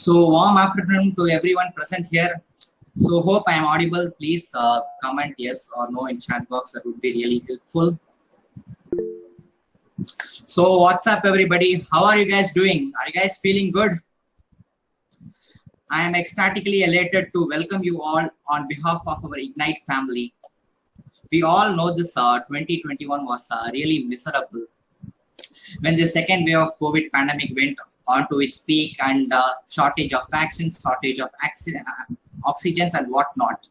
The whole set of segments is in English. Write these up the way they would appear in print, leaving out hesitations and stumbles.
So warm afternoon to everyone present here. So hope I am audible. Please comment yes or no in chat box. That would be really helpful. So what's up everybody? How are you guys doing? Are you guys feeling good? I am ecstatically elated to welcome you all on behalf of our Ignite family. We all know this 2021 was really miserable when the second wave of COVID pandemic went on to its peak and shortage of vaccines, shortage of oxygens and whatnot.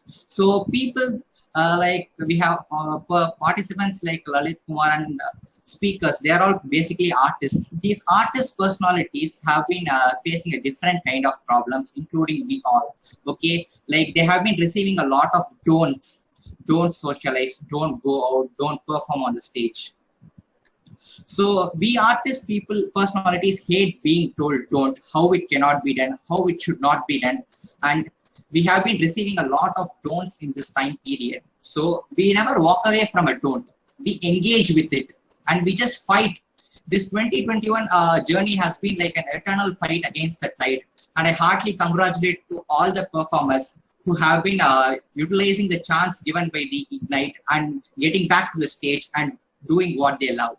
So people like we have participants like Lalit Kumar and speakers, they are all basically artists. These artist personalities have been facing a different kind of problems, including we all. Okay, like they have been receiving a lot of don'ts. Don't socialize, don't go out, don't perform on the stage. So we artist people, personalities hate being told don't, how it cannot be done, how it should not be done. And we have been receiving a lot of don'ts in this time period. So we never walk away from a don't. We engage with it and we just fight. This 2021 journey has been like an eternal fight against the tide. And I heartily congratulate to all the performers who have been utilizing the chance given by the Ignite and getting back to the stage and doing what they love.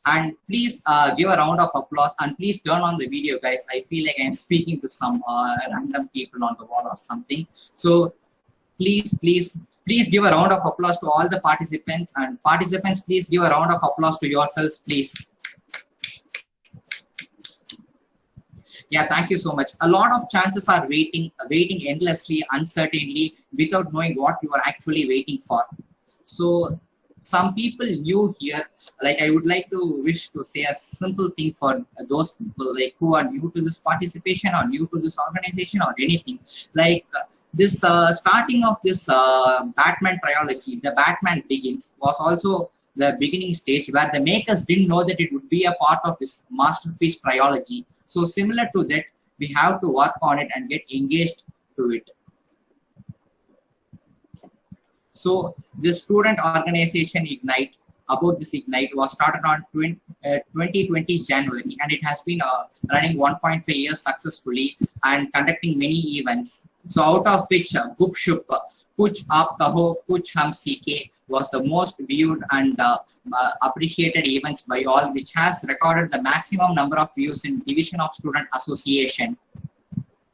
And please give a round of applause and please turn on the video, guys. I feel like I'm speaking to some random people on the wall or something. So please give a round of applause to all the participants, and participants, please give a round of applause to yourselves, please. Yeah, thank you so much. A lot of chances are waiting endlessly, uncertainly, without knowing what you are actually waiting for. So some people new here, like I would like to wish to say a simple thing for those people like who are new to this participation or new to this organization or anything. Like this starting of this Batman trilogy, the Batman Begins, was also the beginning stage where the makers didn't know that it would be a part of this masterpiece trilogy. So similar to that, we have to work on it and get engaged to it. So the student organization Ignite, about this Ignite, was started on 2020 January, and it has been running 1.5 years successfully and conducting many events. So out of which Book Shup, Kuch Aap Kaho, Kuch Hum Seeke was the most viewed and appreciated events by all, which has recorded the maximum number of views in Division of Student Association.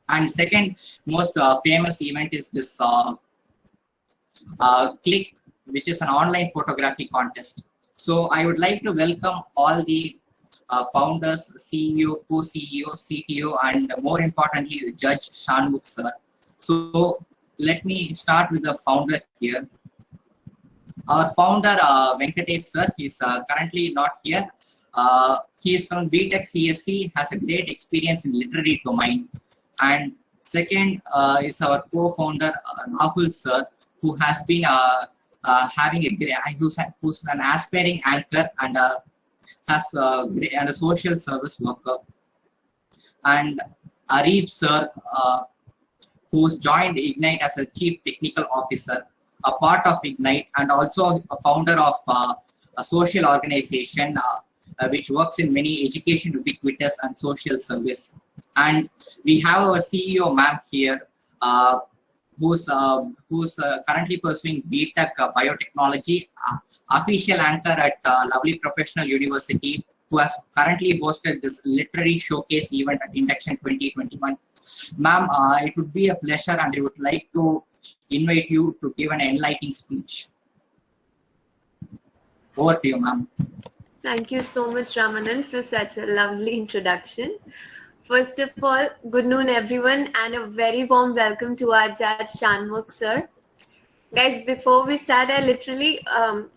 And second most famous event is this Click, which is an online photography contest. So I would like to welcome all the founders, CEO, co-CEO, CTO, and more importantly, the judge Shanmugh sir. So let me start with the founder here. Our founder Venkatesh sir is currently not here. He is from BTech CSC, has a great experience in literary domain. And second is our co-founder Rahul sir, who has been having a great, who's an aspiring anchor and has and a social service worker. And Arif sir, who's joined Ignite as a chief technical officer, a part of Ignite, and also a founder of a social organization which works in many education ubiquitous and social service. And we have our CEO ma'am here, who's currently pursuing BTech Biotechnology, official anchor at Lovely Professional University, who has currently hosted this literary showcase event at Induction 2021. Ma'am, it would be a pleasure and I would like to invite you to give an enlightening speech. Over to you, ma'am. Thank you so much, Ramanan, for such a lovely introduction. First of all, good noon everyone and a very warm welcome to our judge Shanmugh sir. Guys, before we start, I literally,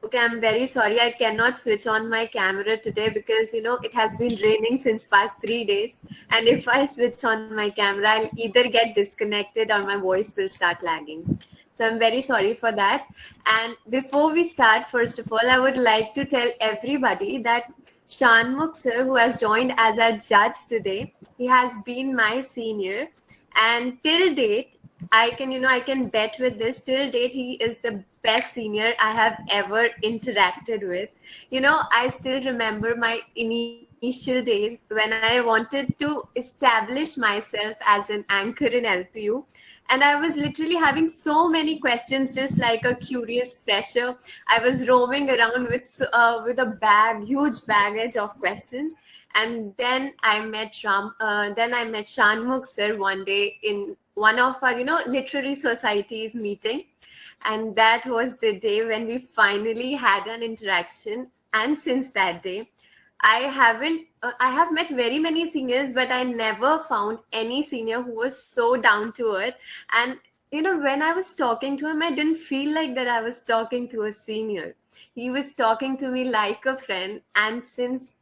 okay, I'm very sorry, I cannot switch on my camera today because, you know, it has been raining since past 3 days. And if I switch on my camera, I'll either get disconnected or my voice will start lagging. So I'm very sorry for that. And before we start, first of all, I would like to tell everybody that Shanmugh sir, who has joined as our judge today, he has been my senior, and till date, I can bet with this, till date he is the best senior I have ever interacted with. You know, I still remember my initial days when I wanted to establish myself as an anchor in LPU. And I was literally having so many questions, just like a curious fresher. I was roaming around with a huge baggage of questions. And then I met Shanmugh sir one day in one of our, literary societies meeting. And that was the day when we finally had an interaction. And since that day, I have met very many seniors, but I never found any senior who was so down to earth. And, when I was talking to him, I didn't feel like that I was talking to a senior. He was talking to me like a friend. And since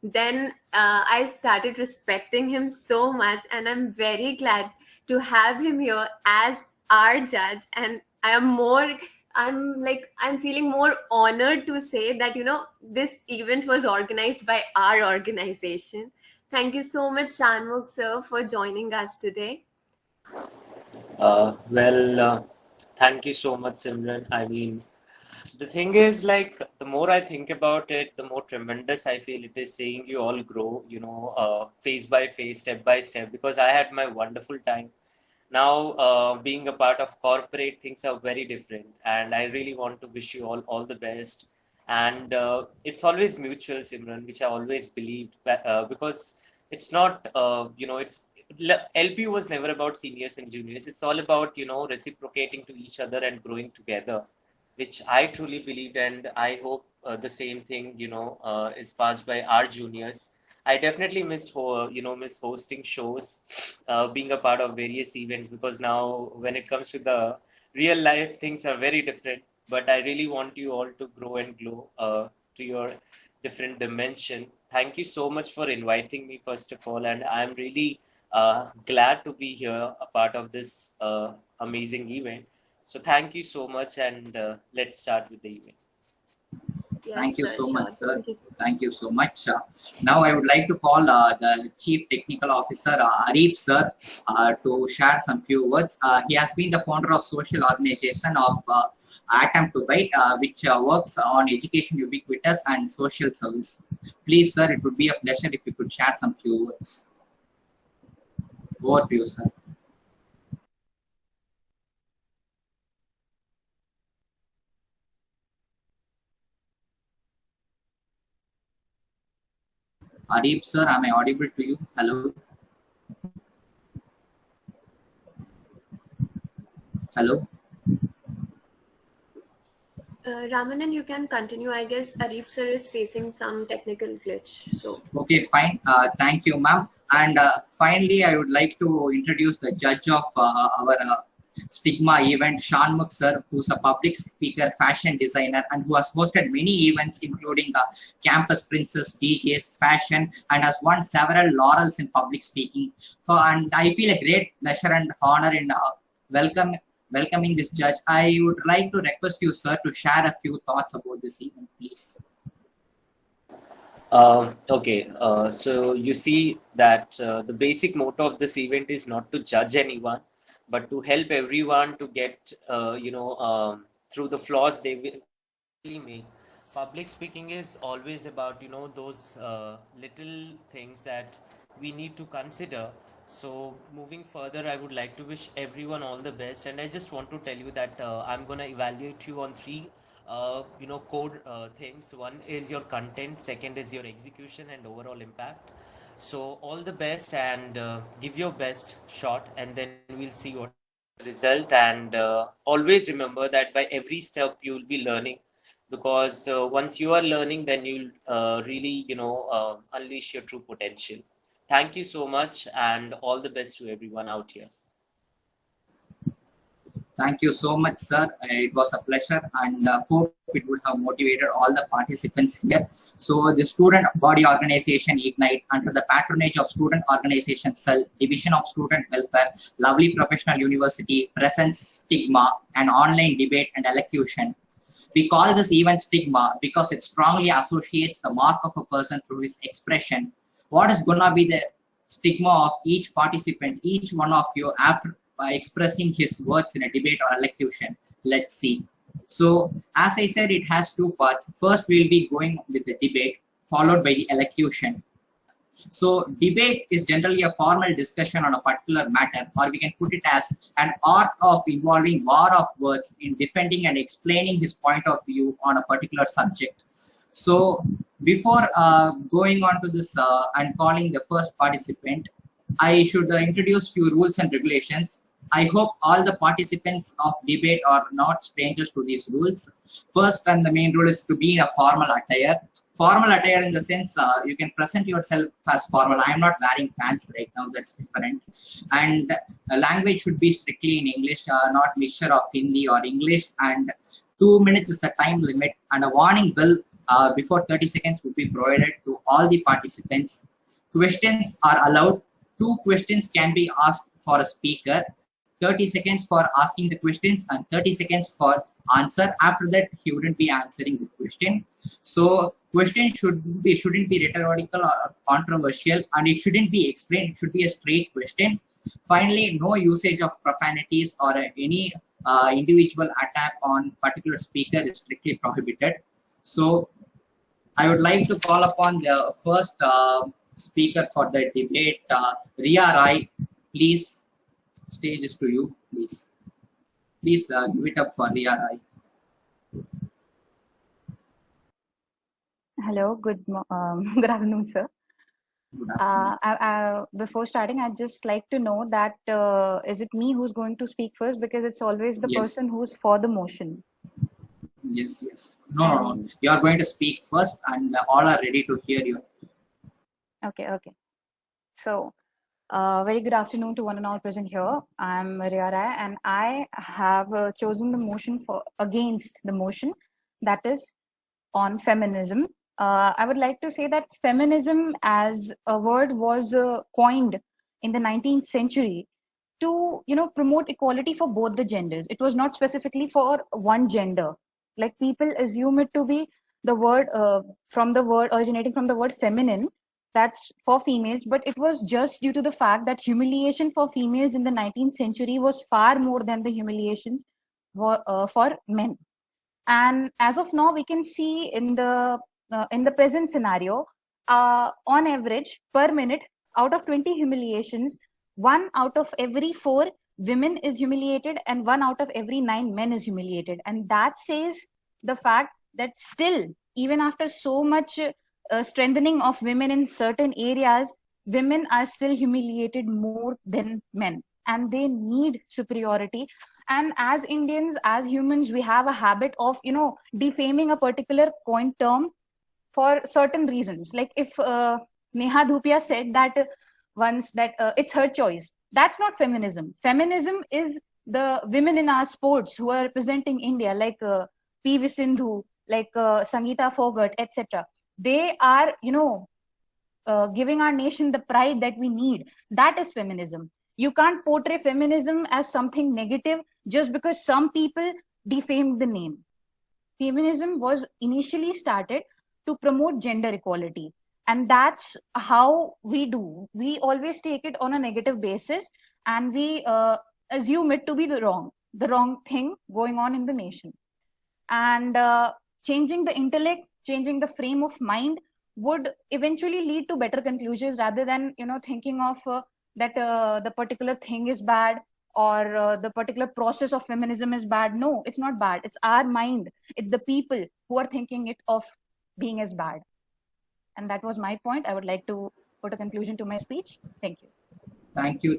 then, I started respecting him so much. And I'm very glad to have him here as our judge. And I'm feeling more honored to say that, this event was organized by our organization. Thank you so much, Shanmugh sir, for joining us today. Thank you so much, Simran. I mean, the thing is, like, the more I think about it, the more tremendous I feel it is seeing you all grow, phase by phase, step by step, because I had my wonderful time. Now, being a part of corporate, things are very different, and I really want to wish you all the best. And it's always mutual, Simran, which I always believed, because it's not, LP was never about seniors and juniors. It's all about, reciprocating to each other and growing together, which I truly believed, and I hope the same thing, is passed by our juniors. I definitely miss hosting shows, being a part of various events, because now when it comes to the real life, things are very different. But I really want you all to grow and glow to your different dimension. Thank you so much for inviting me, first of all, and I'm really glad to be here, a part of this amazing event. So thank you so much, and let's start with the event. Thank you so much, sir. Thank you. Thank you so much. Now I would like to call the Chief Technical Officer, Arif sir, to share some few words. He has been the founder of social organization of Atom to Byte, which works on education ubiquitous and social service. Please, sir, it would be a pleasure if you could share some few words. Over to you, sir. Arif sir, am I audible to you? Hello? Hello? Ramanan, you can continue. I guess Arif sir is facing some technical glitch. So Okay, fine. Thank you, ma'am. And finally, I would like to introduce the judge of our Stigma event, Shanmugh sir, who's a public speaker, fashion designer, and who has hosted many events, including Campus Princess, DJs, fashion, and has won several laurels in public speaking. And I feel a great pleasure and honor in welcoming this judge. I would like to request you, sir, to share a few thoughts about this event, please. Okay, so you see that the basic motto of this event is not to judge anyone, but to help everyone to get, through the flaws they will really make. Public speaking is always about, those little things that we need to consider. So moving further, I would like to wish everyone all the best, and I just want to tell you that I'm gonna evaluate you on three core things. One is your content, second is your execution and overall impact. So all the best, and give your best shot, and then we'll see what result. And always remember that by every step you will be learning, because once you are learning, then you'll really unleash your true potential. Thank you so much, and all the best to everyone out here. Thank you so much, sir. It was a pleasure, and hope it would have motivated all the participants here. So the Student Body Organization Ignite, under the patronage of Student Organization Cell, Division of Student Welfare, Lovely Professional University, presents Stigma, an online debate and elocution. We call this event Stigma because it strongly associates the mark of a person through his expression. What is going to be the stigma of each participant, each one of you, after by expressing his words in a debate or elocution? Let's see. So, as I said, it has two parts. First, we'll be going with the debate, followed by the elocution. So debate is generally a formal discussion on a particular matter, or we can put it as an art of involving war of words in defending and explaining his point of view on a particular subject. So before going on to this and calling the first participant, I should introduce few rules and regulations. I hope all the participants of debate are not strangers to these rules. First and the main rule is to be in a formal attire. Formal attire in the sense you can present yourself as formal. I am not wearing pants right now, that's different. And language should be strictly in English, not mixture of Hindi or English. And 2 minutes is the time limit, and a warning bell before 30 seconds would be provided to all the participants. Questions are allowed. 2 questions can be asked for a speaker. 30 seconds for asking the questions and 30 seconds for answer. After that, he wouldn't be answering the question. So question shouldn't be rhetorical or controversial, and it shouldn't be explained. It should be a straight question. Finally, no usage of profanities or any individual attack on particular speaker is strictly prohibited. So I would like to call upon the first speaker for the debate, Ria Rai. Please, stage is to you, please. Please give it up for Ria Rai. Hello, good afternoon, sir. Good afternoon. Before starting, I'd just like to know that is it me who's going to speak first, because it's always the Yes. person who's for the motion. Yes. No. You are going to speak first, and all are ready to hear you. Okay. So, very good afternoon to one and all present here. I'm Ria Rai, and I have chosen the motion against the motion that is on feminism. I would like to say that feminism as a word was coined in the 19th century to promote equality for both the genders. It was not specifically for one gender. Like, people assume it to be the word from the word originating from the word feminine, that's for females, but it was just due to the fact that humiliation for females in the 19th century was far more than the humiliations for men. And as of now, we can see in the present scenario, on average per minute, out of 20 humiliations, 1 out of every 4 women is humiliated and 1 out of every 9 men is humiliated. And that says the fact that still, even after so much strengthening of women in certain areas, women are still humiliated more than men, and they need superiority. And as Indians, as humans, we have a habit of defaming a particular coined term for certain reasons. Like, if Neha Dhupia said that once that it's her choice, that's not feminism. Feminism is the women in our sports who are representing India, like PV Sindhu, like Sangeeta Fogart, etc. They are giving our nation the pride that we need. That is feminism. You can't portray feminism as something negative just because some people defamed the name. Feminism was initially started to promote gender equality. And that's how we do. We always take it on a negative basis, and we assume it to be the wrong thing going on in the nation. And changing the intellect, changing the frame of mind would eventually lead to better conclusions, rather than thinking of that the particular thing is bad, or the particular process of feminism is bad. No, it's not bad. It's our mind. It's the people who are thinking it of being as bad. And that was my point. I would like to put a conclusion to my speech. Thank you.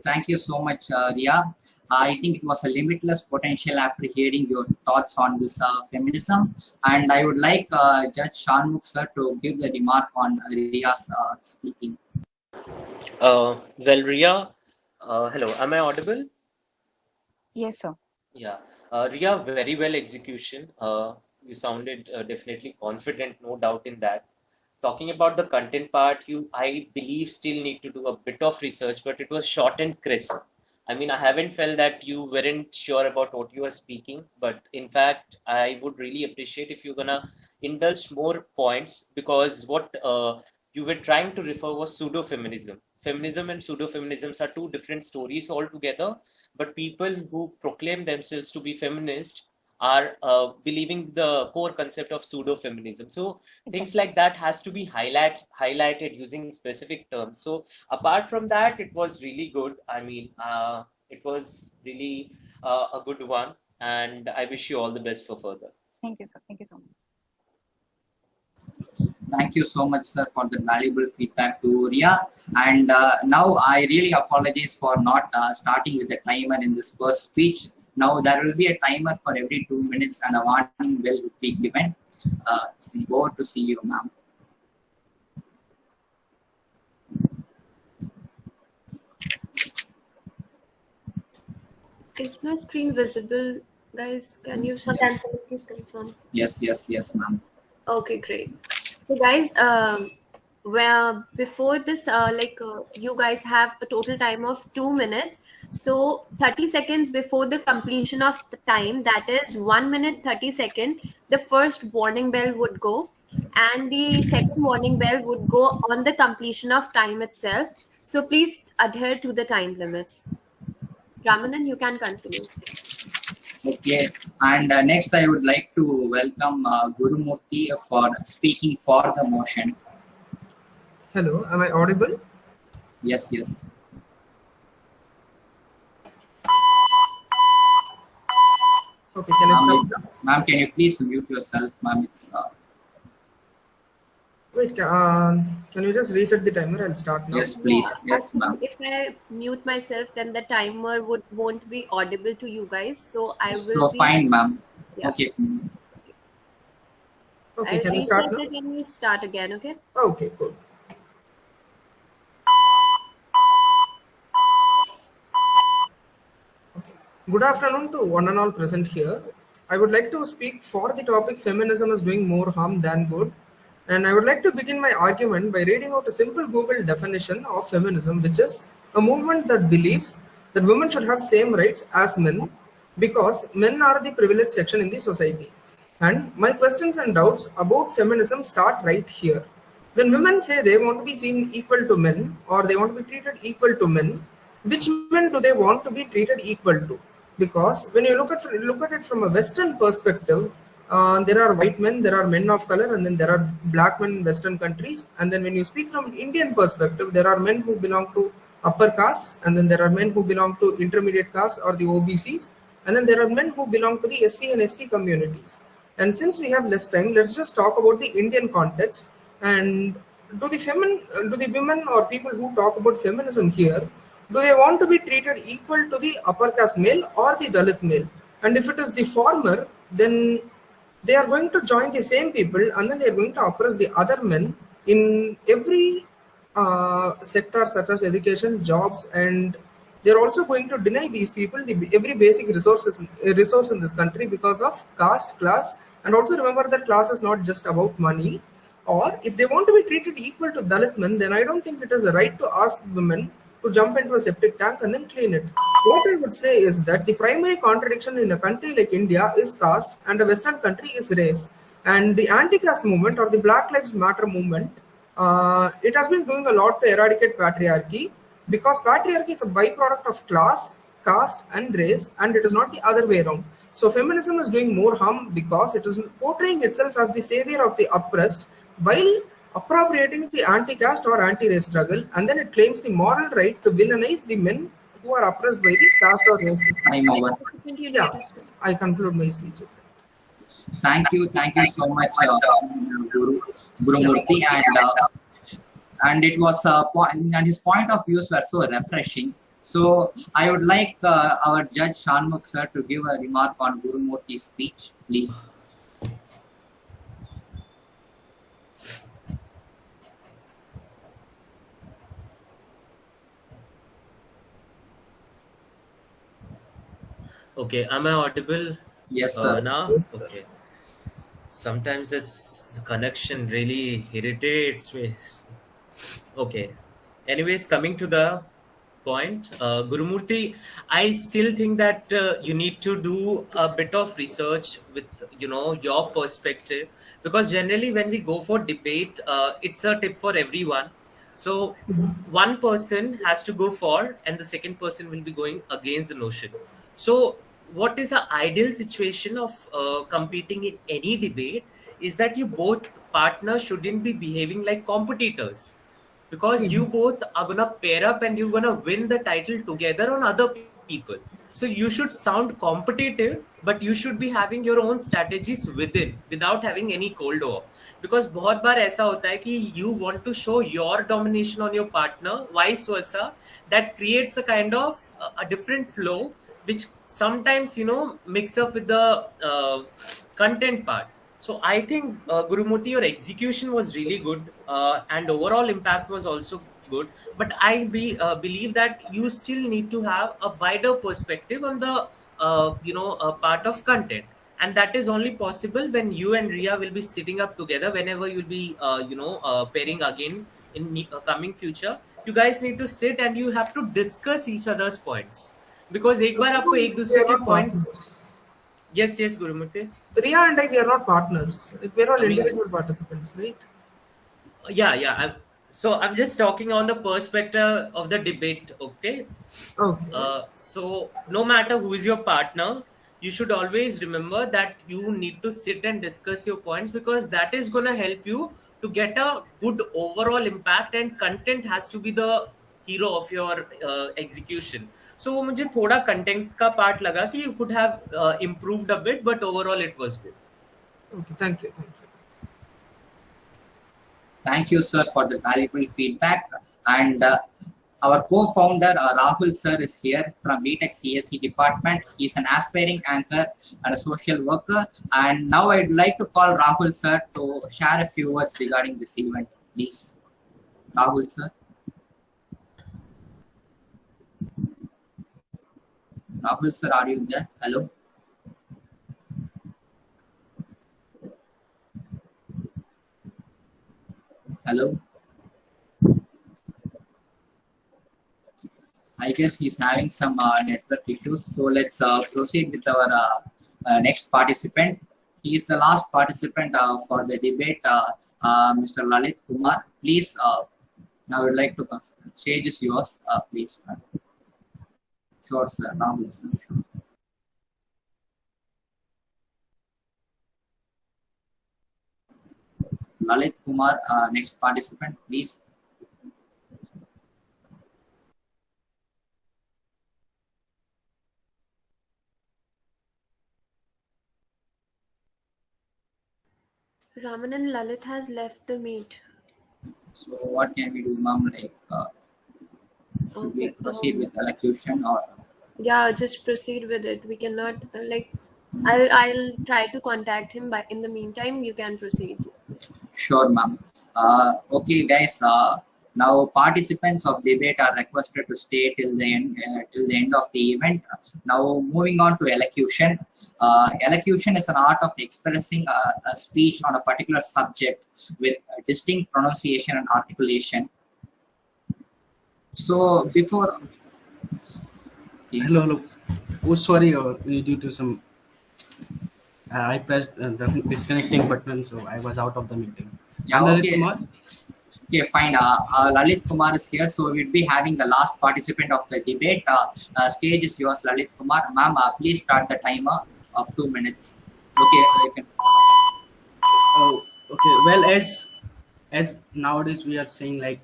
Thank you so much, Ria. I think it was a limitless potential after hearing your thoughts on this feminism. And I would like Judge Shanmugh sir to give the remark on Ria's speaking. Well, Ria, hello, am I audible? Yes, sir. Yeah, Ria, very well execution. You sounded definitely confident, no doubt in that. Talking about the content part, I believe, still need to do a bit of research, but it was short and crisp. I mean, I haven't felt that you weren't sure about what you were speaking, but in fact, I would really appreciate if you're gonna indulge more points, because what you were trying to refer was pseudo-feminism. Feminism and pseudo-feminisms are two different stories altogether, but people who proclaim themselves to be feminist are believing the core concept of pseudo-feminism. So things like that has to be highlighted using specific terms. So apart from that, it was really good. I mean, it was really a good one, and I wish you all the best for further. Thank you, sir. Thank you so much. Thank you so much, sir, for the valuable feedback to Ria. And now I really apologize for not starting with the timer in this first speech. Now there will be a timer for every 2 minutes and a warning bell will be given. Over to see you, ma'am. Is my screen visible, guys? Can you sometimes please confirm? Yes, ma'am. Okay, great. So, guys, well, before this, you guys have a total time of 2 minutes. So, 30 seconds before the completion of the time, that is 1 minute 30 seconds, the first warning bell would go, and the second warning bell would go on the completion of time itself. So, please adhere to the time limits. Ramanan, you can continue. Okay, and next I would like to welcome Gurumurthy for speaking for the motion. Hello, am I audible? Yes. Okay, can I start now? Ma'am, can you please mute yourself, ma'am? It's Wait, can you just reset the timer? I'll start now. yes, please. Yes, ma'am. If I mute myself, then the timer won't be audible to you guys. So I will. So fine, ma'am. Yeah. Okay. Okay, I'll can I start reset now? it and we'll start again. Okay. Okay, cool. Okay. Good afternoon to one and all present here. I would like to speak for the topic feminism is doing more harm than good. And I would like to begin my argument by reading out a simple Google definition of feminism, which is a movement that believes that women should have same rights as men because men are the privileged section in the society. And my questions and doubts about feminism start right here. When women say they want to be seen equal to men or they want to be treated equal to men, which men do they want to be treated equal to? Because when you look at it from a Western perspective, there are white men, there are men of color, and then there are black men in Western countries. And then when you speak from an Indian perspective, there are men who belong to upper castes, and then there are men who belong to intermediate castes or the OBCs, and then there are men who belong to the SC and ST communities. And since we have less time, let's just talk about the Indian context. And do the women or people who talk about feminism here, do they want to be treated equal to the upper caste male or the Dalit male? And if it is the former, then they are going to join the same people and then they are going to oppress the other men in every sector such as education, jobs, and they're also going to deny these people every basic resource in this country because of caste, class. And also remember that class is not just about money. Or if they want to be treated equal to Dalit men, then I don't think it is a right to ask women to jump into a septic tank and then clean it. What I would say is that the primary contradiction in a country like India is caste and a Western country is race. And the anti-caste movement or the Black Lives Matter movement, it has been doing a lot to eradicate patriarchy because patriarchy is a byproduct of class, caste and race, and it is not the other way around. So feminism is doing more harm because it is portraying itself as the savior of the oppressed while appropriating the anti-caste or anti-race struggle, and then it claims the moral right to villainize the men who are oppressed by the caste or race system. Time over. Yeah, I conclude my speech. Thank you so much, Gurumurthy, and it was and his point of views were so refreshing. So I would like our judge Shanmugh sir to give a remark on Gurumurthy's speech, please. Okay, am I audible? Yes, sir. Now? Yes, sir. Okay. Sometimes the connection really irritates me. Okay. Anyways, coming to the point, Gurumurthy, I still think that you need to do a bit of research with your perspective, because generally when we go for debate, it's a tip for everyone. So one person has to go for, and the second person will be going against the notion. So what is an ideal situation of competing in any debate is that you both partners shouldn't be behaving like competitors, because you both are gonna pair up and you're gonna win the title together on other people. So you should sound competitive, but you should be having your own strategies within, without having any cold war. Because बहुत बार ऐसा होता है कि you want to show your domination on your partner, vice versa, that creates a kind of a different flow, which sometimes mix up with the content part. So I think, Gurumurthy, your execution was really good, and overall impact was also good. But I believe that you still need to have a wider perspective on the part of content, and that is only possible when you and Ria will be sitting up together whenever you'll be pairing again in coming future. You guys need to sit and you have to discuss each other's points, because एक बार आपको एक We दूसरे are के not points. partners. Yes, Gurumurthy. Ria and I, we are not partners. Like, we're all I mean, individual participants, right? yeah. So I'm just talking on the perspective of the debate, okay? Okay. So no matter who is your partner, you should always remember that you need to sit and discuss your points, because that is going to help you to get a good overall impact, and content has to be the hero of your execution. So वो मुझे थोड़ा content का part लगा कि you could have improved a bit, but overall it was good. Okay. Thank you. Thank you. Thank you, sir, for the valuable feedback. And our co-founder, Rahul sir, is here from BTech CSE department. He's an aspiring anchor and a social worker. And now I'd like to call Rahul sir to share a few words regarding this event, please. Rahul sir. Rahul sir, are you there? Hello. Hello. I guess he's having some network issues. So let's proceed with our next participant. He is the last participant for the debate, Mr. Lalit Kumar. Please, I would like to stage is yours, please. Sure, sir. Rahul, sir. Sure. Lalit Kumar, next participant, please. Ramanan Lalit has left the meet. So what can we do, ma'am? Like, should we proceed with elocution or? Yeah, just proceed with it. We cannot I'll try to contact him, but in the meantime, you can proceed. Sure, ma'am. Okay, guys. Now, participants of debate are requested to stay till the end of the event. Now, moving on to elocution. Elocution is an art of expressing a speech on a particular subject with distinct pronunciation and articulation. So, before. Hello. Oh, sorry, due to some. I pressed the disconnecting button, so I was out of the meeting. Yeah, Lalit okay. Kumar. Okay, fine. Lalit Kumar is here, so we'll be having the last participant of the debate. Stage is yours, Lalit Kumar. Ma'am, please start the timer of 2 minutes. Okay, you can. Oh, okay. Well, as nowadays we are saying, like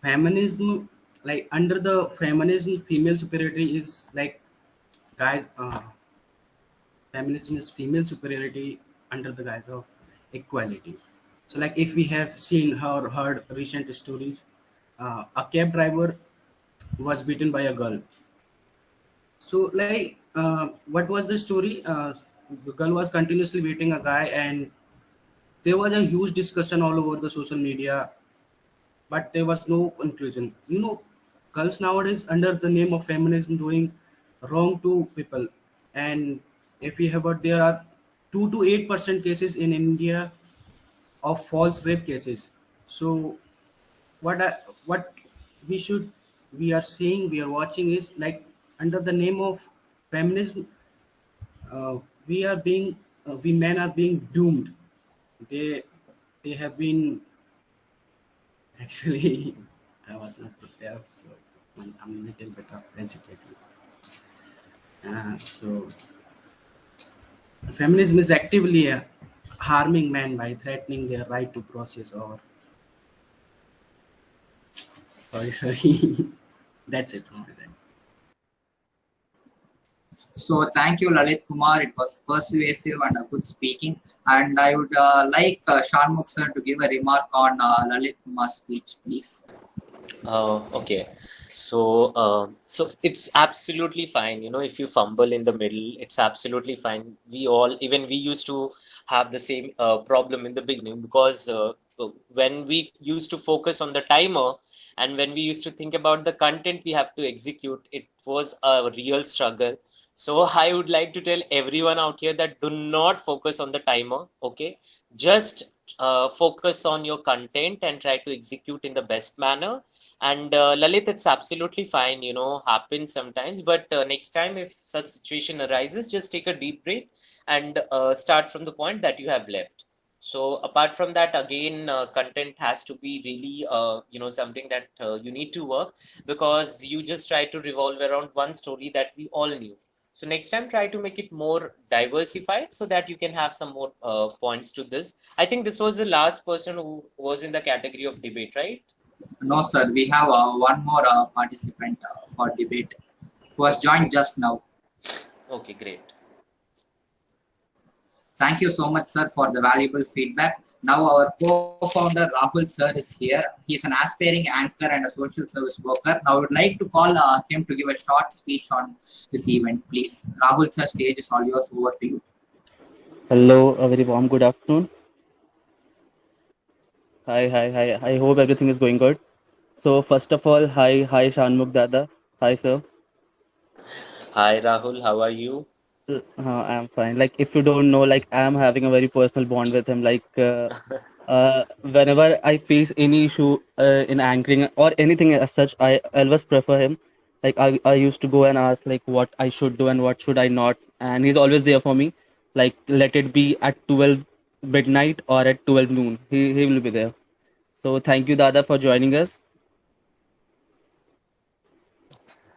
feminism, like under the feminism, female superiority is like, guys. Feminism is female superiority under the guise of equality. So, like if we have seen or heard recent stories, a cab driver was beaten by a girl. So, like, what was the story? The girl was continuously beating a guy, and there was a huge discussion all over the social media, but there was no conclusion. Girls nowadays, under the name of feminism, doing wrong to people. And if we have heard, there are 2 to 8% cases in India of false rape cases. So what we are seeing, we are watching is like under the name of feminism, we are being we men are being doomed. They have been actually. I was not prepared, so I'm a little bit hesitating. So feminism is actively harming men by threatening their right to process or sorry. That's it from my side. So thank you, Lalit Kumar. It was persuasive and a good speaking. And I would like Shanmukh sir to give a remark on Lalit Kumar's speech, please. Okay. So it's absolutely fine. If you fumble in the middle, it's absolutely fine. Even we used to have the same problem in the beginning because when we used to focus on the timer and when we used to think about the content we have to execute, it was a real struggle. So I would like to tell everyone out here that do not focus on the timer. Okay, just focus on your content and try to execute in the best manner. And Lalit, it's absolutely fine, happens sometimes. But next time, if such situation arises, just take a deep breath and start from the point that you have left. So apart from that, again, content has to be really, something that you need to work because you just try to revolve around one story that we all knew. So next time, try to make it more diversified so that you can have some more points to this. I think this was the last person who was in the category of debate, right? No, sir. We have one more participant for debate who has joined just now. Okay, great. Thank you so much, sir, for the valuable feedback. Now our co-founder Rahul sir is here. He's an aspiring anchor and a social service worker. Now I would like to call him to give a short speech on this event, please. Rahul sir, stage is all yours. Over to you. Hello, a very warm good afternoon. Hi. I hope everything is going good. So first of all, hi Shanmukh Dada. Hi sir. Hi Rahul, how are you? I'm fine. Like if you don't know, like I'm having a very personal bond with him. Whenever I face any issue in anchoring or anything as such, I always prefer him. Like I used to go and ask like what I should do and what should I not, and he's always there for me. Like let it be at 12 midnight or at 12 noon, he will be there. So thank you, Dada, for joining us.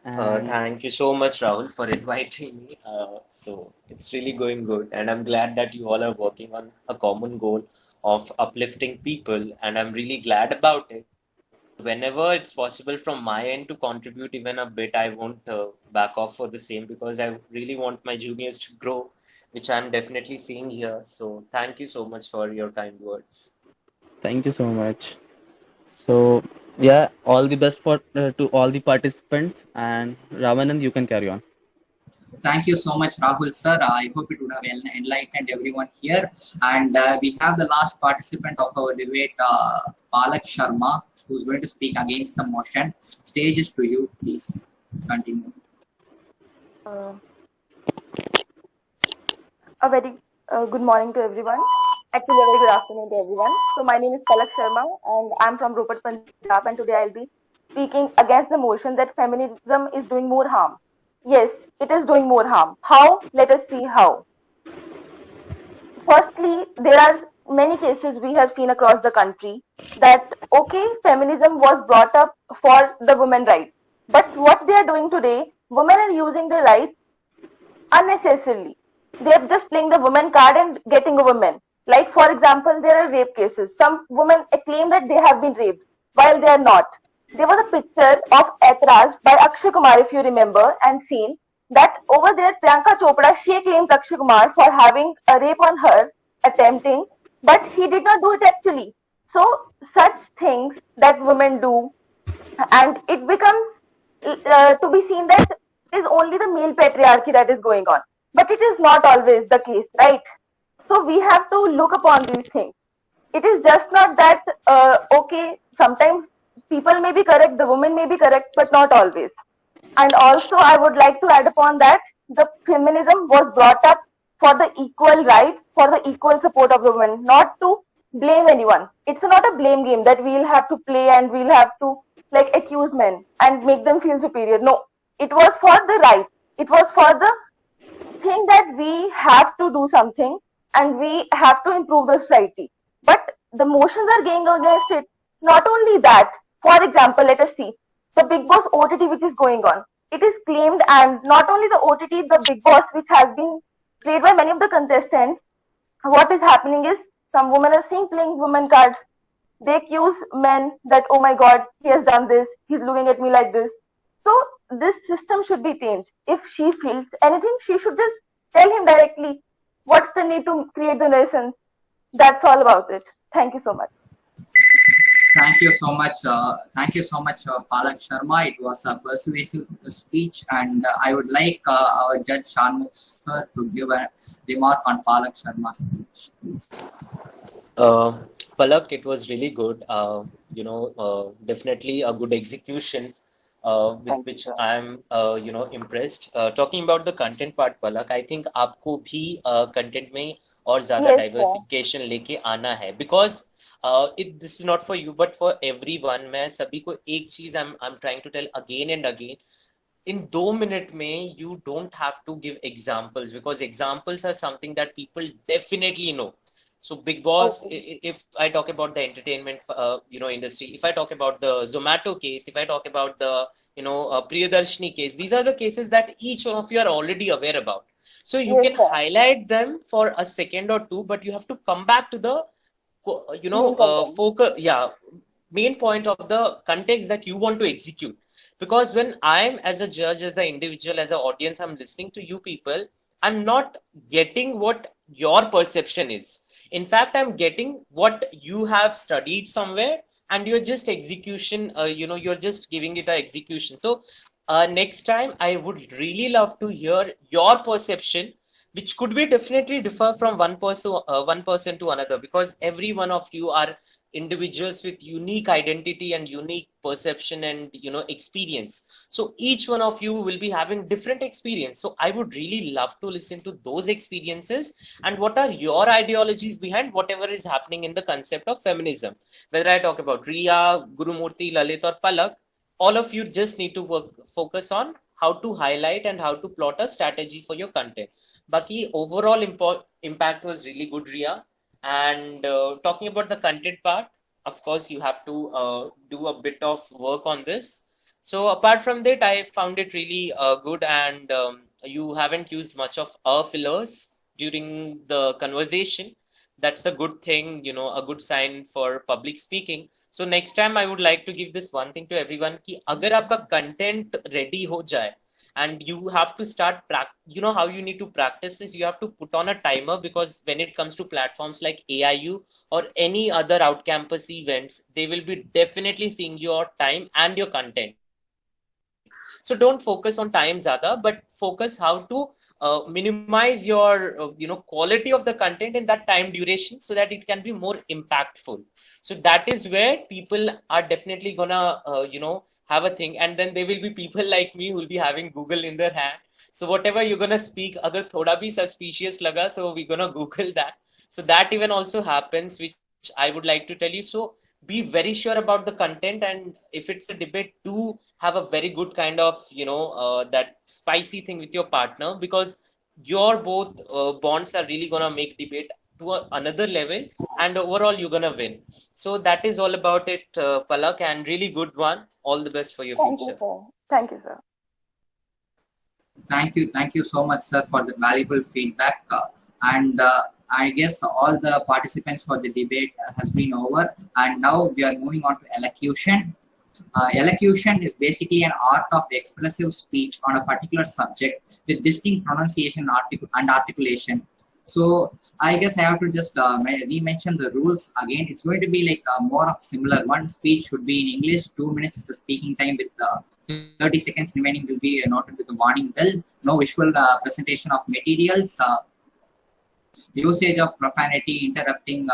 And Thank you so much, Rahul, for inviting me. So it's really going good, and I'm glad that you all are working on a common goal of uplifting people, and I'm really glad about it. Whenever it's possible from my end to contribute even a bit, I won't back off for the same because I really want my juniors to grow, which I'm definitely seeing here. So thank you so much for your kind words. thank you so much. So yeah, all the best for to all the participants. And Ramanand, you can carry on. Thank you so much, Rahul sir. I hope it would have enlightened everyone here. And we have the last participant of our debate, Palak Sharma, who's going to speak against the motion. Stage is to you, please. Continue. Uh, a very good morning to everyone. Actually, a very good afternoon to everyone. So, my name is Palak Sharma, and I'm from Ropar, Punjab, and today I'll be speaking against the motion that feminism is doing more harm. Yes, it is doing more harm. How? Let us see how. Firstly, there are many cases we have seen across the country that, okay, feminism was brought up for the women rights. But what they are doing today, women are using their rights unnecessarily. They're just playing the woman card and getting over men. Like, for example, there are rape cases. Some women claim that they have been raped while they are not. There was a picture of Etras by Akshay Kumar, if you remember, and seen that over there, Priyanka Chopra, she claims Akshay Kumar for having a rape on her, attempting, but he did not do it actually. So, such things that women do, and it becomes to be seen that it is only the male patriarchy that is going on. But it is not always the case, right? So we have to look upon these things. It is just not that, okay, sometimes people may be correct, the woman may be correct, but not always. And also, I would like to add upon that the feminism was brought up for the equal rights, for the equal support of the women, not to blame anyone. It's not a blame game that we'll have to play and we'll have to like accuse men and make them feel superior. No, it was for the right. It was for the thing that we have to do something and we have to improve the society. But the motions are going against it. Not only that, for example, let us see the Big Boss OTT which is going on. it is claimed, and not only the OTT, the Big Boss, which has been played by many of the contestants, what is happening is some women are seen playing woman card. They accuse men that, oh my god, he has done this, he's looking at me like this. So this system should be changed. If she feels anything, she should just tell him directly. What's the need to create the nuisance? That's all about it. Thank you so much. Thank you so much. Palak Sharma. It was a persuasive speech, and I would like our Judge Shanmugh sir to give a remark on Palak Sharma's speech, please. Palak, it was really good. Definitely a good execution, with which I'm, impressed. Talking about the content part, Palak, I think आपको भी content में और ज़्यादा Yes, sir. diversification लेके आना है, because this is not for you but for everyone. मैं सभी को एक चीज I'm trying to tell again and again. In 2 minutes में you don't have to give examples, because examples are something that people definitely know. So Big Boss, if I talk about the entertainment, industry, if I talk about the Zomato case, if I talk about the, Priyadarshini case, these are the cases that each one of you are already aware about. So you Yes, can sir. highlight them for a second or two, but you have to come back to the, Main content. focus, main point of the context that you want to execute. Because when I'm as a judge, as an individual, as an audience, I'm listening to you people, I'm not getting what your perception is. In fact, I'm getting what you have studied somewhere, and you're just execution, you're just giving it an execution. So next time, I would really love to hear your perception, which could be definitely differ from one person to another, because every one of you are individuals with unique identity and unique perception and experience. So each one of you will be having different experience. So I would really love to listen to those experiences and what are your ideologies behind whatever is happening in the concept of feminism. Whether I talk about Riya, Gurumurthy, Lalit or Palak, all of you just need to focus on how to highlight and how to plot a strategy for your content. Baki, overall impact was really good, Riya. And talking about the content part, of course, you have to do a bit of work on this. So apart from that, I found it really good, and you haven't used much of fillers during the conversation. That's a good thing, a good sign for public speaking. So next time I would like to give this one thing to everyone कि अगर आपका content ready हो जाए, and you have to start how you need to practice this, you have to put on a timer, because when it comes to platforms like AIU or any other out campus events, they will be definitely seeing your time and your content. So don't focus on time zyada, but focus how to minimize your quality of the content in that time duration, so that it can be more impactful. So that is where people are definitely gonna have a thing, and then there will be people like me who will be having Google in their hand. So whatever you're gonna speak, agar thoda bhi suspicious laga, so we're gonna Google that. So that even also happens, which I would like to tell you. So be very sure about the content, and if it's a debate, do have a very good kind of that spicy thing with your partner, because your both bonds are really gonna make debate to another level, and overall you're gonna win. So that is all about it, Palak, and really good one. All the best for your Thank future. you, sir. Thank you, sir. Thank you so much, sir, for the valuable feedback. And I guess all the participants for the debate has been over, and now we are moving on to elocution. Elocution is basically an art of expressive speech on a particular subject with distinct pronunciation and articulation. So I guess I have to just re-mention the rules again. It's going to be like more of similar one. Speech should be in English. 2 minutes is the speaking time, with 30 seconds remaining will be noted with the warning bell. No visual presentation of materials. Usage of profanity, interrupting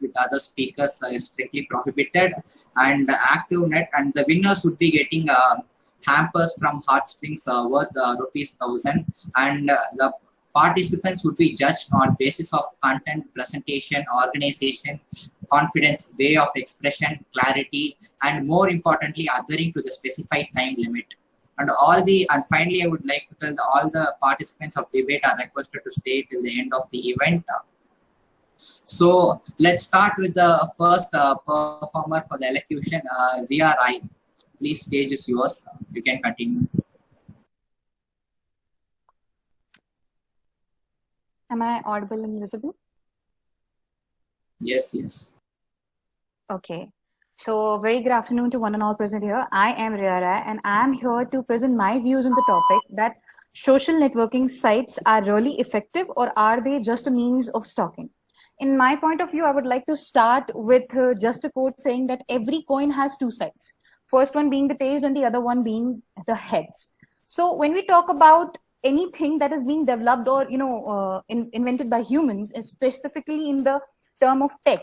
with other speakers is strictly prohibited. And active net, and the winners would be getting hampers from Heartstrings worth ₹1,000, and the participants would be judged on basis of content, presentation, organization, confidence, way of expression, clarity, and more importantly, adhering to the specified time limit. And finally, I would like to tell all the participants of debate are requested to stay till the end of the event. So let's start with the first performer for the elocution, Riya Rai. Please, stage is yours. You can continue. Am I audible and visible? Yes, yes. Okay. So, very good afternoon to one and all present here. I am Riara and I am here to present my views on the topic that social networking sites are really effective or are they just a means of stalking? In my point of view, I would like to start with just a quote saying that every coin has two sides. First one being the tails and the other one being the heads. So, when we talk about anything that is being developed or invented by humans, specifically in the term of tech,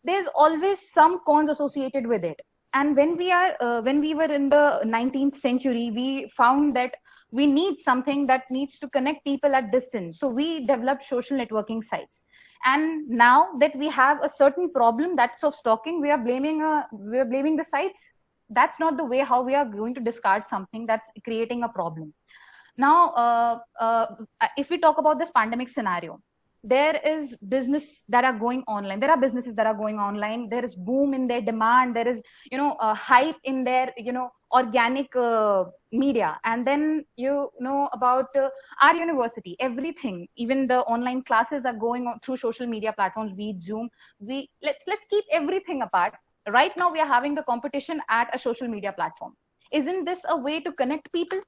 there's always some cons associated with it. And when we were in the 19th century, we found that we need something that needs to connect people at distance, so we developed social networking sites. And now that we have a certain problem that's of stalking, we are blaming the sites. That's not the way how we are going to discard something that's creating a problem. Now, if we talk about this pandemic scenario, there is business that are going online. There are businesses that are going online. There is boom in their demand. There is, a hype in their, organic media. And then you know about our university. Everything, even the online classes are going on through social media platforms. Be it Zoom. Let's keep everything apart. Right now, we are having the competition at a social media platform. Isn't this a way to connect people?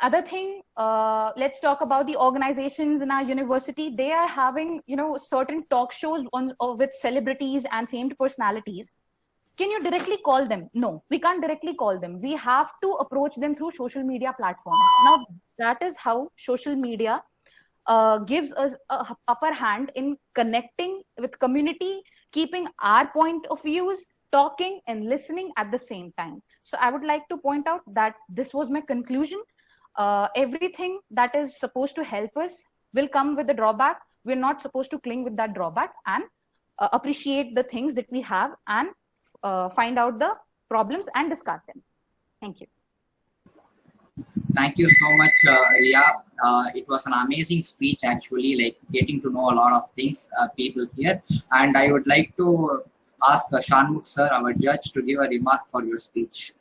Other thing, let's talk about the organizations in our university. They are having certain talk shows with celebrities and famed personalities. Can you directly call them? No, we can't directly call them. We have to approach them through social media platforms. Now, that is how social media gives us a upper hand in connecting with community, keeping our point of views, talking and listening at the same time. So I would like to point out that this was my conclusion. Everything that is supposed to help us will come with a drawback. We're not supposed to cling with that drawback, and appreciate the things that we have, and find out the problems and discard them. Thank you. Thank you so much, Ria. It was an amazing speech, actually, like getting to know a lot of things, people here. And I would like to ask Shanmukh sir, our judge, to give a remark for your speech.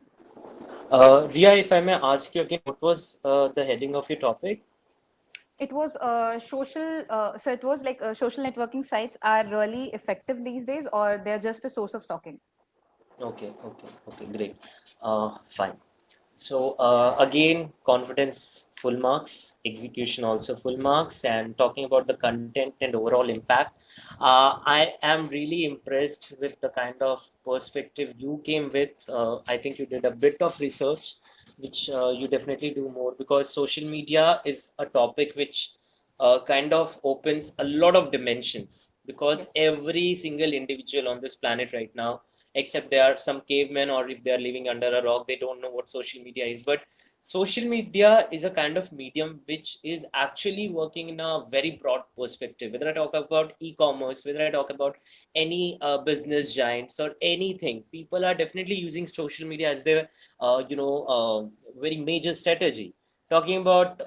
Ria, if I may ask you again, what was the heading of your topic? It was so it was like social networking sites are really effective these days, or they're just a source of stalking. Okay, great. Fine. So again, confidence full marks, execution also full marks, and talking about the content and overall impact, I am really impressed with the kind of perspective you came with. I think you did a bit of research, which you definitely do more, because social media is a topic which kind of opens a lot of dimensions, because every single individual on this planet right now, except they are some cavemen, or if they are living under a rock, they don't know what social media is. But social media is a kind of medium which is actually working in a very broad perspective. Whether I talk about e-commerce, whether I talk about any business giants or anything, people are definitely using social media as their very major strategy. Talking about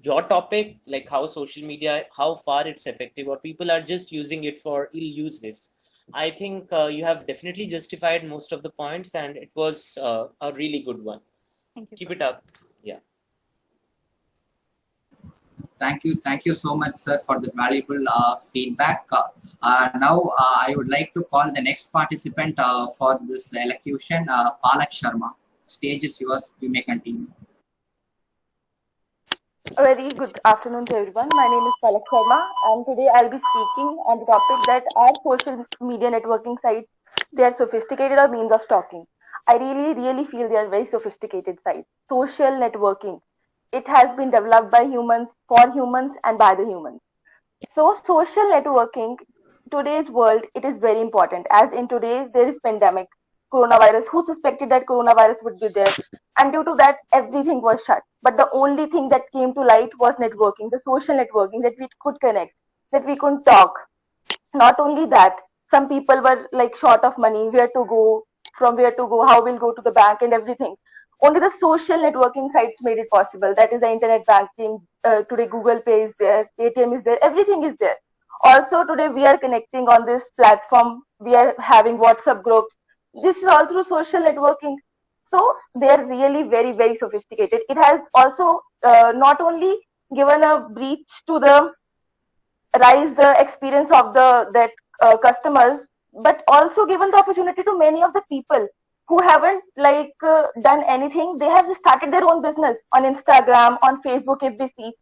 your topic, like how social media, how far it's effective, or people are just using it for ill uses, I think you have definitely justified most of the points, and it was a really good one. Thank you. Keep it up. Yeah. Thank you so much, sir, for the valuable feedback. Now, I would like to call the next participant for this elocution, Palak Sharma. Stage is yours. You may continue. A very good afternoon to everyone. My name is Palak Sharma, and today I'll be speaking on the topic that are social media networking sites, they are sophisticated or means of stalking. I really feel they are very sophisticated sites. Social networking. It has been developed by humans, for humans, and by the humans. So social networking, today's world, it is very important. As in today's there is pandemic, coronavirus. Who suspected that coronavirus would be there? And due to that, everything was shut. But the only thing that came to light was networking, the social networking, that we could connect, that we could talk. Not only that, some people were like short of money, where to go, from where to go, how we'll go to the bank, and everything. Only the social networking sites made it possible. That is the internet banking. Today, Google Pay is there, ATM is there, everything is there. Also, today we are connecting on this platform. We are having WhatsApp groups. This is all through social networking. So they are really very sophisticated. It has also not only given a breach to the rise the experience of that customers, but also given the opportunity to many of the people who haven't done anything. They have just started their own business on Instagram, on Facebook. If we see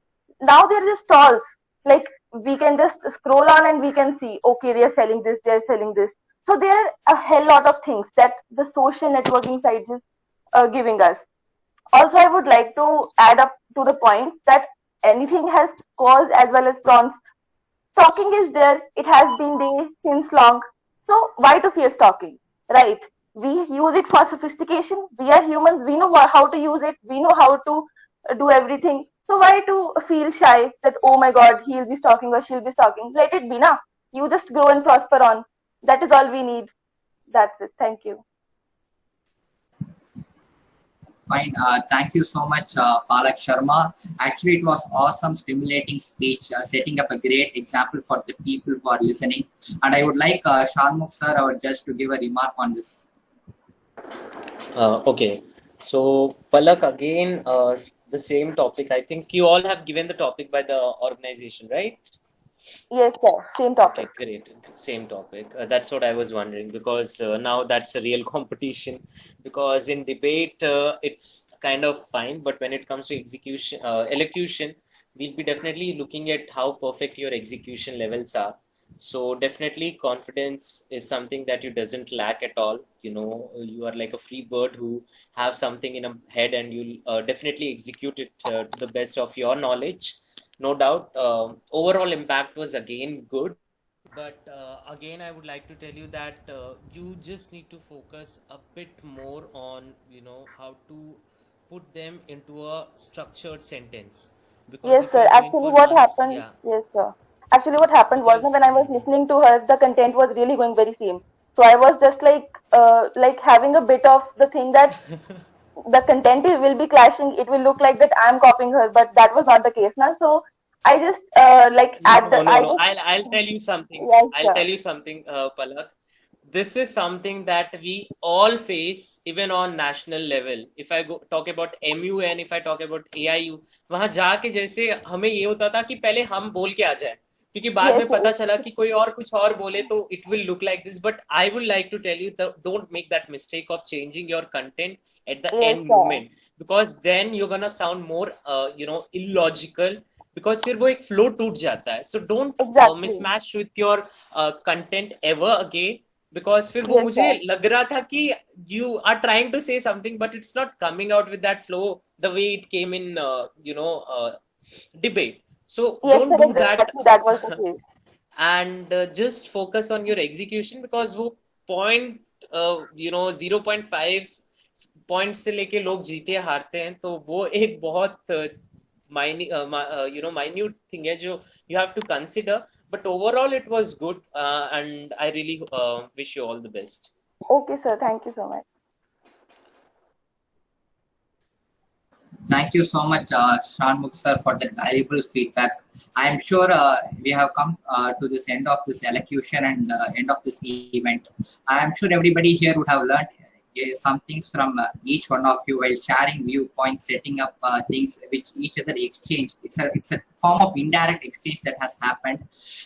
now, there are just stalls. Like, we can just scroll on and we can see, okay, they are selling this, they are selling this. So there are a hell lot of things that the social networking sites is giving us. Also, I would like to add up to the point that anything has cause as well as prawns. Stalking is there. It has been there since long. So why to fear stalking, right? We use it for sophistication. We are humans. We know how to use it. We know how to do everything. So why to feel shy that, oh my God, he'll be stalking or she'll be stalking? Let it be, na. You just grow and prosper on. That is all we need. That's it. Thank you. Fine. Thank you so much, Palak Sharma. Actually, it was awesome, stimulating speech, setting up a great example for the people who are listening. And I would like Shanmukh sir, our judge, to give a remark on this. Okay, so Palak, again, the same topic. I think you all have given the topic by the organization, right? Yes, sir. Same Okay, topic. great. Same topic. That's what I was wondering, because now that's a real competition. Because in debate, it's kind of fine, but when it comes to execution, elocution, we'll be definitely looking at how perfect your execution levels are. So definitely confidence is something that you doesn't lack at all. You know, you are like a free bird who have something in a head, and you'll definitely execute it to the best of your knowledge. No doubt. Overall impact was again good, but again, I would like to tell you that you just need to focus a bit more on, how to put them into a structured sentence. Because Yes, if sir. you're going Actually, for what once, happened? yeah, Yes, sir. Actually, what happened was that because when I was listening to her, the content was really going very same. So I was just like having a bit of the thing that the content will be clashing. It will look like that I'm copying her, but that was not the case. Now, so I just like at no, the no, I no. just I'll tell you something. yes, I'll sir. tell you something, Palak. This is something that we all face even on national level. If I go talk about MUN, if I talk about AIU, वहां जाके जैसे हमें ये होता था कि पहले हम बोल के आ जाए, क्योंकि बाद Yes, में yes, पता चला कि कोई और कुछ और बोले तो it will look like this. But I would like to tell you that don't make that mistake of changing your content at the yes, end sir. moment, because then you're gonna sound more illogical, because फिर वो एक flow टूट जाता है. So don't Exactly. mismatch with your content ever again, because फिर वो Yes, मुझे sir. लग रहा था कि you are trying to say something, but it's not coming out with that flow the way it came in debate. So Yes, don't sir. do that. Exactly. That was the case. And just focus on your execution, because वो point 0.5 point से लेके लोग जीते हारते हैं, तो वो एक बहुत minute thing है जो you have to consider. But overall it was good, and I really wish you all the best. Okay, sir. Thank you so much. Thank you so much, Shanmukh sir, for that valuable feedback. I am sure we have come to this end of this elocution and end of this event. I am sure everybody here would have learned some things from each one of you while sharing viewpoints, setting up things which each other exchange. It's a form of indirect exchange that has happened,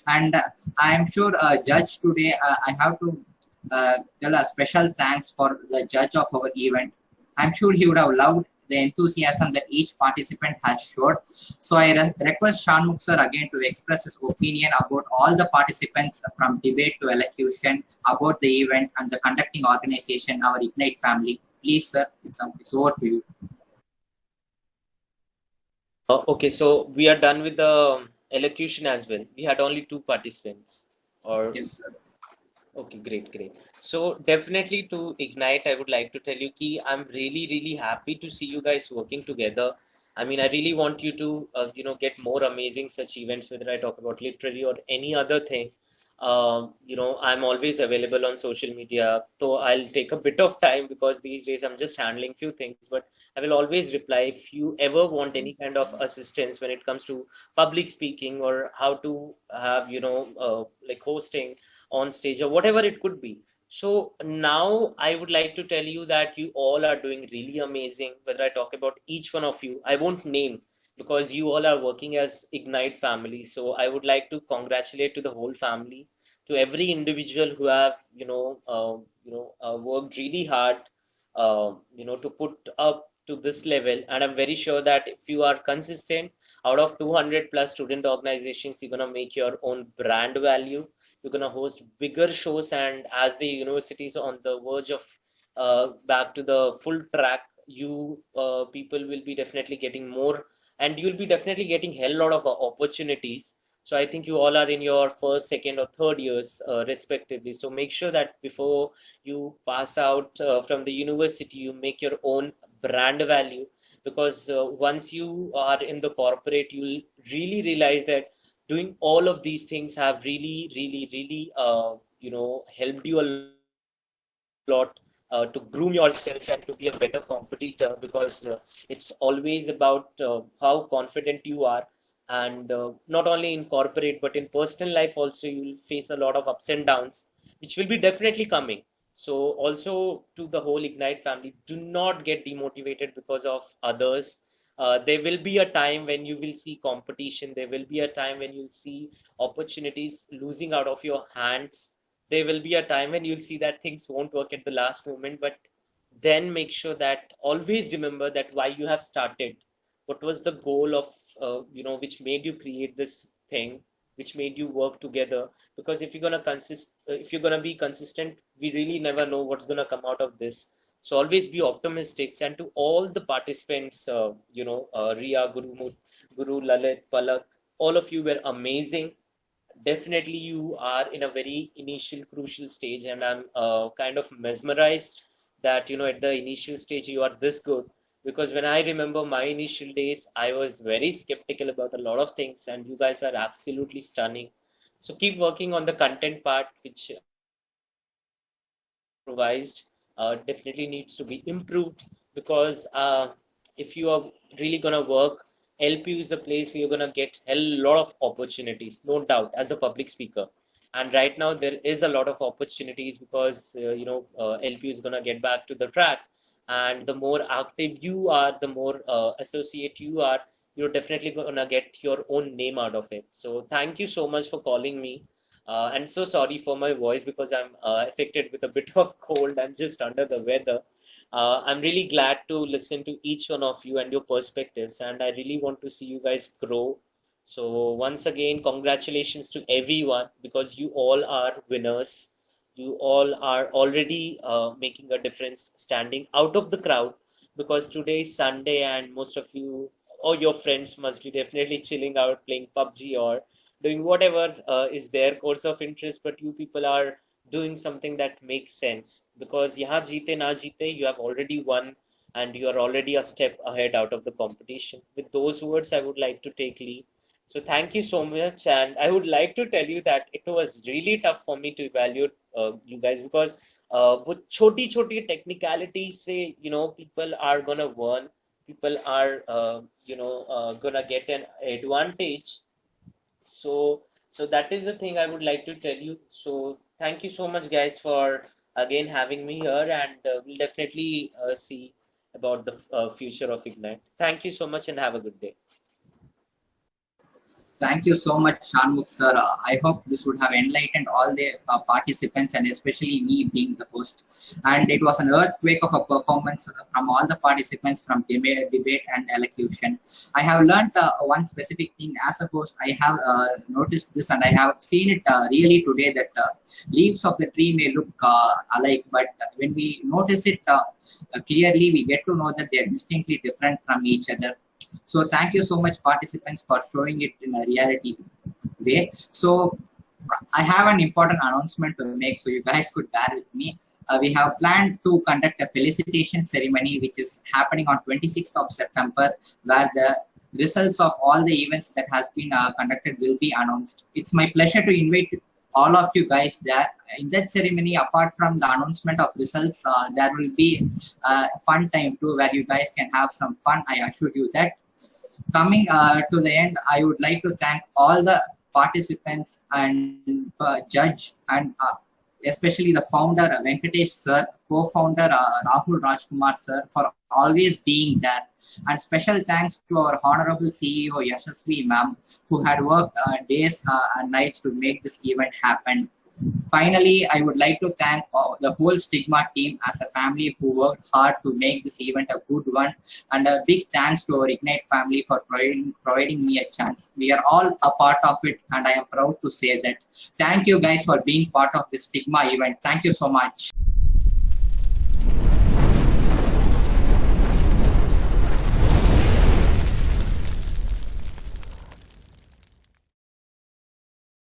and I am sure judge today. I have to tell a special thanks for the judge of our event. I'm sure he would have loved the enthusiasm that each participant has showed. So I request Shanmukh sir again to express his opinion about all the participants from debate to elocution, about the event and the conducting organization, our Ignite family. Please, sir, it's over to you. Okay, so we are done with the elocution as well. We had only 2 participants, or Yes, sir. okay, great. So definitely to Ignite, I would like to tell you ki I'm really happy to see you guys working together. I mean, I really want you to get more amazing such events, whether I talk about literary or any other thing. I'm always available on social media, so I'll take a bit of time, because these days I'm just handling few things, but I will always reply if you ever want any kind of assistance when it comes to public speaking, or how to have like hosting on stage, or whatever it could be. So now I would like to tell you that you all are doing really amazing. Whether I talk about each one of you, I won't name, because you all are working as Ignite family. So I would like to congratulate to the whole family, to every individual who have worked really hard, to put up to this level. And I'm very sure that if you are consistent, out of 200 plus student organizations, you're gonna make your own brand value. You're gonna host bigger shows, and as the university is on the verge of back to the full track, you people will be definitely getting more, and you'll be definitely getting hell lot of opportunities. So I think you all are in your first, second, or third years respectively. So make sure that before you pass out from the university, you make your own brand value, because once you are in the corporate, you'll really realize that doing all of these things have really, really, really, helped you a lot to groom yourself and to be a better competitor, because it's always about how confident you are. And not only in corporate but in personal life also, you will face a lot of ups and downs, which will be definitely coming. So also, to the whole Ignite family, do not get demotivated because of others. There will be a time when you will see competition. There will be a time when you'll see opportunities losing out of your hands. There will be a time when you'll see that things won't work at the last moment, but then make sure that always remember that why you have started, what was the goal of which made you create this thing, which made you work together. Because if you're going to if you're going to be consistent, we really never know what's going to come out of this. So always be optimistic. And to all the participants, Ria, Guru, Lalit, Palak, all of you were amazing. Definitely you are in a very initial crucial stage, and I'm kind of mesmerized that at the initial stage you are this good. Because when I remember my initial days, I was very skeptical about a lot of things, and you guys are absolutely stunning. So keep working on the content part, which improvised definitely needs to be improved. Because if you are really going to work, LPU is a place where you're going to get a lot of opportunities, no doubt, as a public speaker. And right now there is a lot of opportunities, because LPU is going to get back to the track. And the more active you are, the more associate you are, you're definitely going to get your own name out of it. So thank you so much for calling me. And so sorry for my voice, because I'm affected with a bit of cold. I'm just under the weather. I'm really glad to listen to each one of you and your perspectives, and I really want to see you guys grow. So once again, congratulations to everyone, because you all are winners. You all are already making a difference, standing out of the crowd, because today is Sunday and most of you or your friends must be definitely chilling out, playing PUBG or doing whatever is their course of interest. But you people are doing something that makes sense, because yahan jeete na jeete, you have already won, and you are already a step ahead out of the competition. With those words, I would like to take leave. So thank you so much, and I would like to tell you that it was really tough for me to evaluate you guys, because with choti choti technicalities say, people are gonna win, people are gonna get an advantage. So that is the thing I would like to tell you. So thank you so much, guys, for again having me here, and we'll definitely see about the future of Ignite. Thank you so much, and have a good day. Thank you so much, Shanmukh sir. I hope this would have enlightened all the participants, and especially me being the host. And it was an earthquake of a performance from all the participants, from debate and elocution. I have learned one specific thing as a host. I have noticed this, and I have seen it really today, that leaves of the tree may look alike, but when we notice it clearly, we get to know that they are distinctly different from each other. So thank you so much, participants, for showing it in a reality way. So I have an important announcement to make, so you guys could bear with me. We have planned to conduct a felicitation ceremony, which is happening on 26th of September, where the results of all the events that has been conducted will be announced. It's my pleasure to invite all of you guys there. In that ceremony, apart from the announcement of results, there will be a fun time too, where you guys can have some fun, I assure you that. Coming to the end, I would like to thank all the participants and judge and especially the founder Venkatesh sir, co-founder Rahul Rajkumar sir, for always being there. And special thanks to our honorable CEO Yashasvi ma'am, who had worked days and nights to make this event happen. Finally, I would like to thank the whole Stigma team as a family who worked hard to make this event a good one. And a big thanks to our Ignite family for providing me a chance. We are all a part of it, and I am proud to say that. Thank you guys for being part of this Stigma event. Thank you so much.